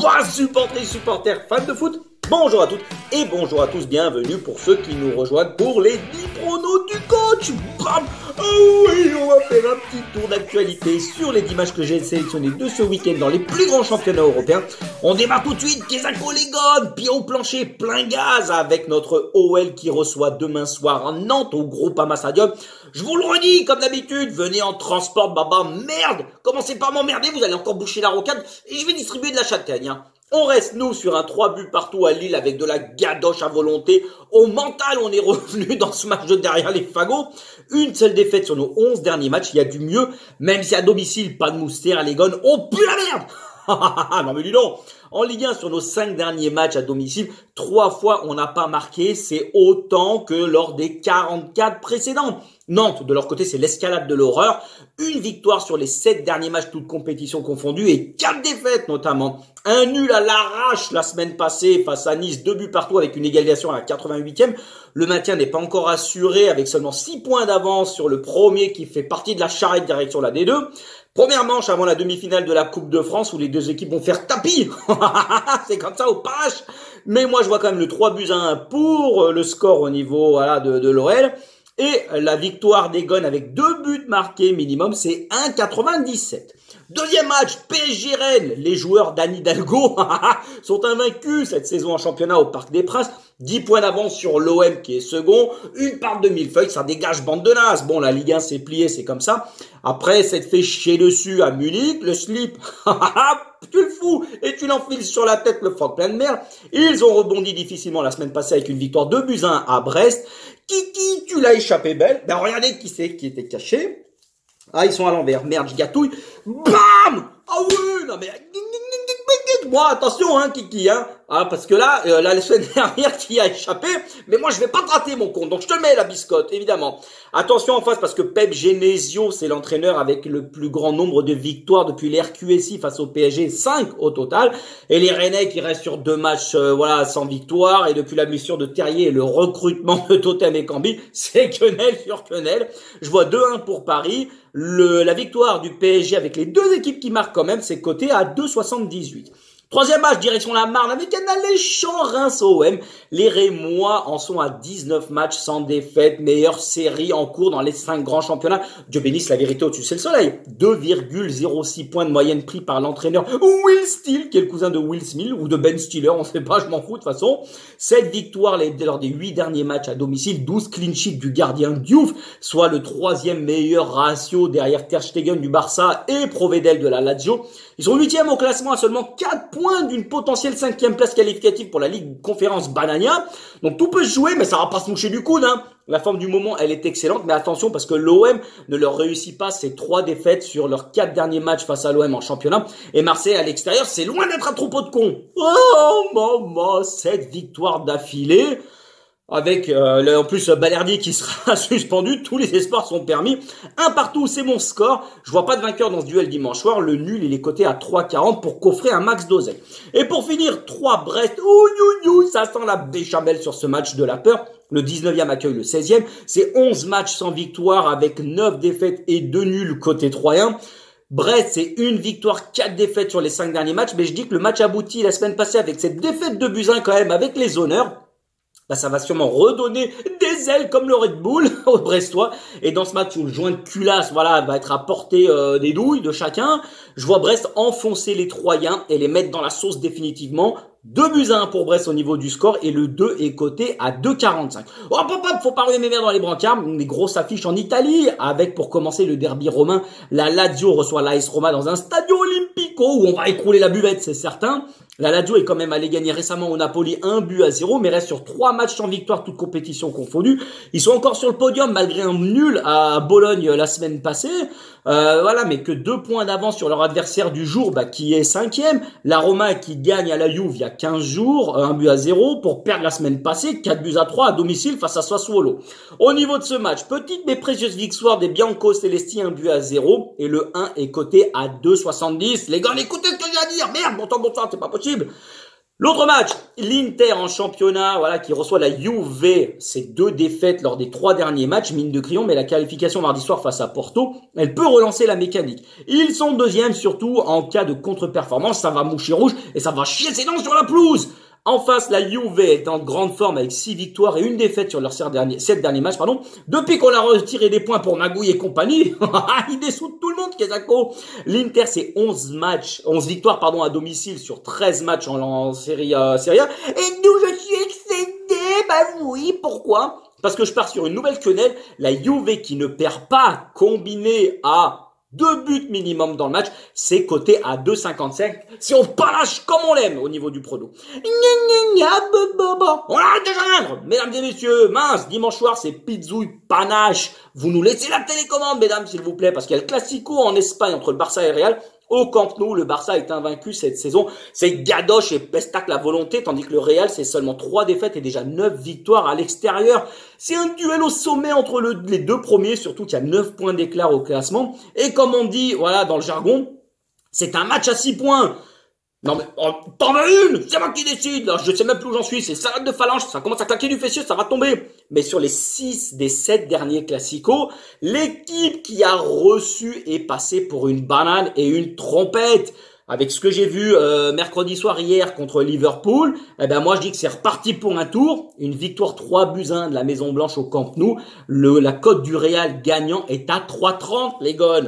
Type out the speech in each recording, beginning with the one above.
Bah, supporters, fans de foot, bonjour à toutes et bonjour à tous, bienvenue pour ceux qui nous rejoignent pour les 10 pronos du coach. Bam. Oh oui, on va faire un petit tour d'actualité sur les 10 matchs que j'ai sélectionnés de ce week-end dans les plus grands championnats européens. On démarre tout de suite, Kesako les gones, pied au plancher, plein gaz avec notre OL qui reçoit demain soir à Nantes au Groupama Stadium. Je vous le redis, comme d'habitude, venez en transport, baba, merde. Commencez pas à m'emmerder, vous allez encore boucher la rocade et je vais distribuer de la châtaigne, hein. On reste, nous, sur un 3 buts partout à Lille avec de la gadoche à volonté. Au mental, on est revenu dans ce match de derrière les fagots. Une seule défaite sur nos 11 derniers matchs. Il y a du mieux. Même si à domicile, pas de moustière à l'Egon. On pue la merde. Non mais dis donc. En Ligue 1, sur nos 5 derniers matchs à domicile, 3 fois on n'a pas marqué. C'est autant que lors des 44 précédents. Nantes, de leur côté, c'est l'escalade de l'horreur. Une victoire sur les 7 derniers matchs, toutes compétitions confondues, et 4 défaites notamment. Un nul à l'arrache la semaine passée face à Nice, 2 buts partout avec une égalisation à la 88e. Le maintien n'est pas encore assuré avec seulement 6 points d'avance sur le premier qui fait partie de la charrette direction la D2. Première manche avant la demi-finale de la Coupe de France où les deux équipes vont faire tapis. C'est comme ça au page. Mais moi, je vois quand même le 3 buts à 1 pour le score au niveau de l'OL. Et la victoire des Gones avec 2 buts marqués minimum, c'est 1,97. Deuxième match, PSG Rennes. Les joueurs d'Anne Hidalgo sont invaincus cette saison en championnat au Parc des Princes. 10 points d'avance sur l'OM qui est second. Une part de millefeuille, ça dégage bande de nazes. Bon, la Ligue 1 s'est pliée, c'est comme ça. Après, s'être fait chier dessus à Munich, le slip, tu le fous et tu l'enfiles sur la tête, le froc plein de merde. Ils ont rebondi difficilement la semaine passée avec une victoire 2 buts à 1 à Brest. Kiki, tu l'as échappé belle. Ben regardez qui c'est qui était caché. Ah, ils sont à l'envers. Merde, je gâtouille. Bam! Ah oui, non mais... Moi, attention, hein, Kiki, hein. Ah, parce que là, la semaine dernière, qui a échappé. Mais moi, je vais pas te rater, mon compte. Donc, je te mets la biscotte, évidemment. Attention en face, parce que Pep Genesio, c'est l'entraîneur avec le plus grand nombre de victoires depuis l'RQSI face au PSG, 5 au total. Et les Rennais qui restent sur 2 matchs, sans victoire. Et depuis la blessure de Terrier et le recrutement de Totem et Cambi, c'est quenelle sur quenelle. Je vois 2-1 pour Paris. La victoire du PSG avec les deux équipes qui marquent quand même, c'est coté à 2,78. Troisième match, direction la Marne, avec un alléchant Reims OM. Les Rémois en sont à 19 matchs sans défaite, meilleure série en cours dans les 5 grands championnats. Dieu bénisse, la vérité au-dessus, c'est le soleil. 2,06 points de moyenne pris par l'entraîneur Will Steele, qui est le cousin de Will Smith, ou de Ben Stiller, on sait pas, je m'en fous de toute façon. 7 victoires lors des 8 derniers matchs à domicile, 12 clean sheets du gardien Diouf, soit le 3e meilleur ratio derrière Ter Stegen du Barça et Provedel de la Lazio. Ils sont 8e au classement à seulement 4 points d'une potentielle 5e place qualificative pour la Ligue Conférence Banania. Donc tout peut se jouer, mais ça va pas se moucher du coude, hein. La forme du moment, elle est excellente, mais attention parce que l'OM ne leur réussit pas ces 3 défaites sur leurs 4 derniers matchs face à l'OM en championnat. Et Marseille à l'extérieur, c'est loin d'être un troupeau de cons. Oh maman, 7 victoires d'affilée. Avec en plus Balerdi qui sera suspendu, tous les espoirs sont permis. Un partout, c'est mon score. Je vois pas de vainqueur dans ce duel dimanche soir. Le nul, il est coté à 3,40 pour coffrer un max d'oseille. Et pour finir, 3 Brest. Ça sent la béchamel sur ce match de la peur. Le 19e accueille le 16e. C'est 11 matchs sans victoire avec 9 défaites et 2 nuls côté troyen. Brest, c'est une victoire, 4 défaites sur les 5 derniers matchs. Mais je dis que le match abouti la semaine passée avec cette défaite de Buzyn quand même avec les honneurs. Là, ça va sûrement redonner des ailes comme le Red Bull aux Brestois. Et dans ce match où le joint de culasse, va être à portée des douilles de chacun, je vois Brest enfoncer les Troyens et les mettre dans la sauce définitivement. 2 buts à 1 pour Brest au niveau du score et le 2 est coté à 2,45. Oh, faut pas ruer mes verres dans les brancards. Des grosses affiches en Italie avec, pour commencer, le derby romain. La Lazio reçoit l'AS Roma dans un Stadio Olimpico où on va écrouler la buvette, c'est certain. La Lazio est quand même allée gagner récemment au Napoli 1 but à 0, mais reste sur 3 matchs sans victoire, toutes compétitions confondues. Ils sont encore sur le podium malgré un nul à Bologne la semaine passée. Mais que 2 points d'avance sur leur adversaire du jour, qui est 5e. La Roma qui gagne à la Juve il y a 15 jours, 1 but à 0 pour perdre la semaine passée, 4 buts à 3 à domicile face à Sassuolo. Au niveau de ce match, petite mais précieuse victoire des Bianco Celesti, 1 but à 0 et le 1 est coté à 2,70. Les gars, écoutez ce que j'ai à dire. Merde, bon sang, c'est pas possible. L'autre match, l'Inter en championnat, voilà, qui reçoit la Juve. C'est 2 défaites lors des 3 derniers matchs, mine de crayon, mais la qualification mardi soir face à Porto, elle peut relancer la mécanique. Ils sont deuxièmes, surtout en cas de contre-performance, ça va moucher rouge et ça va chier ses dents sur la pelouse. En face, la Juve est en grande forme avec 6 victoires et 1 défaite sur leurs 7 derniers matchs, Depuis qu'on a retiré des points pour Magouille et compagnie, il dessout tout le monde, Kesako. L'Inter, c'est 11 victoires, à domicile sur 13 matchs en Serie A. Et d'où je suis excédé, oui, pourquoi? Parce que je pars sur une nouvelle quenelle, la Juve qui ne perd pas, combiné à 2 buts minimum dans le match, c'est coté à 2,55. Si on panache comme on l'aime au niveau du prono. On arrête de geindre, mesdames et messieurs. Mince, dimanche soir, c'est pizzouille panache. Vous nous laissez la télécommande, mesdames, s'il vous plaît, parce qu'il y a le Classico en Espagne entre le Barça et le Real. Au Camp Nou, le Barça est invaincu cette saison. C'est gadoche et pestac la volonté, tandis que le Real, c'est seulement 3 défaites et déjà 9 victoires à l'extérieur. C'est un duel au sommet entre les 2 premiers, surtout qu'il y a 9 points d'écart au classement. Et comme on dit, voilà, dans le jargon, c'est un match à 6 points. Non mais, t'en as une, c'est moi qui décide, là, je sais même plus où j'en suis, c'est salade de phalange, ça commence à claquer du fessier, ça va tomber. Mais sur les 6 des 7 derniers classicos, l'équipe qui a reçu est passée pour une banane et une trompette. Avec ce que j'ai vu mercredi soir hier contre Liverpool, moi je dis que c'est reparti pour un tour. Une victoire 3-1 de la Maison Blanche au Camp Nou. La cote du Real gagnant est à 3,30 les gars.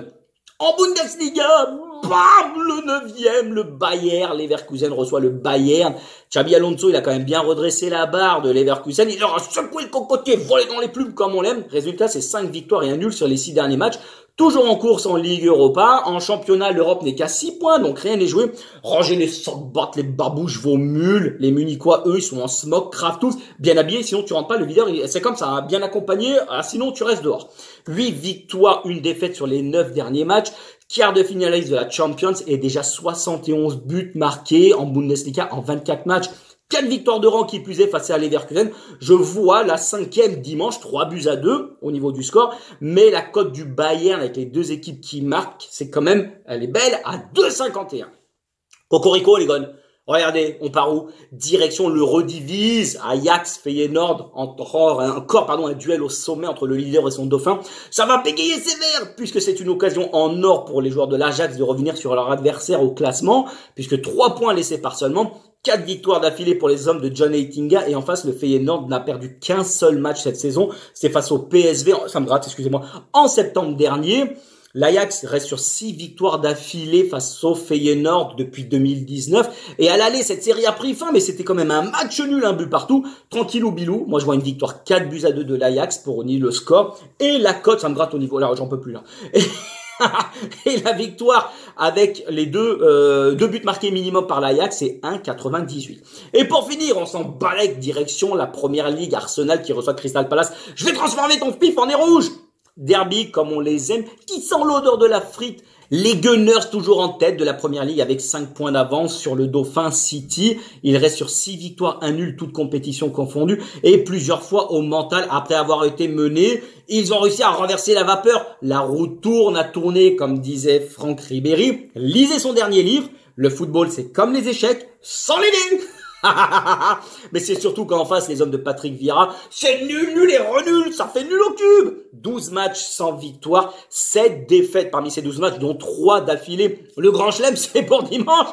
En Bundesliga, bam, le 9e, le Bayern, Leverkusen reçoit le Bayern. Xabi Alonso, il a quand même bien redressé la barre de Leverkusen. Il leur a secoué le cocotier, volé dans les plumes comme on l'aime. Résultat, c'est 5 victoires et un nul sur les 6 derniers matchs. Toujours en course en Ligue Europa. En championnat, l'Europe n'est qu'à 6 points, donc rien n'est joué. Rangez les sockbottes, les barbouches, vos mules. Les Munichois, eux, ils sont en smock, craft tous, bien habillés, sinon tu rentres pas. Le leader, c'est comme ça, bien accompagné, sinon tu restes dehors. 8 victoires, 1 défaite sur les 9 derniers matchs. Quart de finaliste de la Champions et déjà 71 buts marqués en Bundesliga en 24 matchs. 4 victoires de rang qui plus est face à Leverkusen. Je vois la 5e dimanche, 3-2 au niveau du score. Mais la cote du Bayern avec les 2 équipes qui marquent, c'est quand même, elle est belle, à 2,51. Cocorico les gars. Regardez, on part où? Direction le redivise, Ajax, Feyenoord, encore un duel au sommet entre le leader et son dauphin. Ça va bégayer sévère, puisque c'est une occasion en or pour les joueurs de l'Ajax de revenir sur leur adversaire au classement, puisque 3 points laissés par seulement 4 victoires d'affilée pour les hommes de John Heitinga, et en face, le Feyenoord n'a perdu qu'un seul match cette saison. C'est face au PSV, en septembre dernier. L'Ajax reste sur 6 victoires d'affilée face au Feyenoord depuis 2019. Et à l'aller, cette série a pris fin, mais c'était quand même un match nul, un but partout. Tranquillou bilou. Moi, je vois une victoire 4-2 de l'Ajax pour nier le score. Et la cote, ça me gratte au niveau. Là, j'en peux plus, là. Et la victoire avec les 2 buts marqués minimum par l'Ajax, c'est 1,98. Et pour finir, on s'en balèque direction la première ligue, Arsenal qui reçoit Crystal Palace. Je vais transformer ton pif en nez rouge. Derby comme on les aime, qui sent l'odeur de la frite. Les Gunners toujours en tête de la première ligue avec 5 points d'avance sur le Dauphin City. Il reste sur 6 victoires, 1 nul, toutes compétitions confondues, et plusieurs fois au mental après avoir été menés. Ils ont réussi à renverser la vapeur. La roue tourne à tourner, comme disait Franck Ribéry. Lisez son dernier livre. Le football, c'est comme les échecs, sans les dés. Mais c'est surtout qu'en face, les hommes de Patrick Vieira, c'est nul et renul, ça fait nul au cube. 12 matchs sans victoire, 7 défaites parmi ces 12 matchs, dont 3 d'affilée. Le grand chelem, c'est pour dimanche.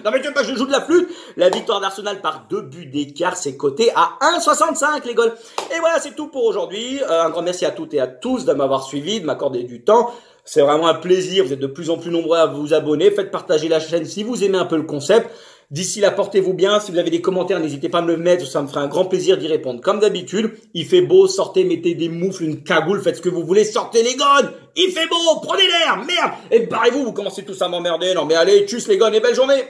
Non mais tu veux pas que je joue de la flûte? La victoire d'Arsenal par 2 buts d'écart, c'est coté à 1,65 les gars. Et voilà, c'est tout pour aujourd'hui. Un grand merci à toutes et à tous de m'avoir suivi, de m'accorder du temps. C'est vraiment un plaisir, vous êtes de plus en plus nombreux à vous abonner. Faites partager la chaîne si vous aimez un peu le concept. D'ici là, portez-vous bien. Si vous avez des commentaires, n'hésitez pas à me le mettre. Ça me ferait un grand plaisir d'y répondre. Comme d'habitude, il fait beau. Sortez, mettez des moufles, une cagoule. Faites ce que vous voulez. Sortez les gones. Il fait beau. Prenez l'air. Merde. Et barrez-vous. Vous commencez tous à m'emmerder. Non mais allez, tchuss les gones et belle journée.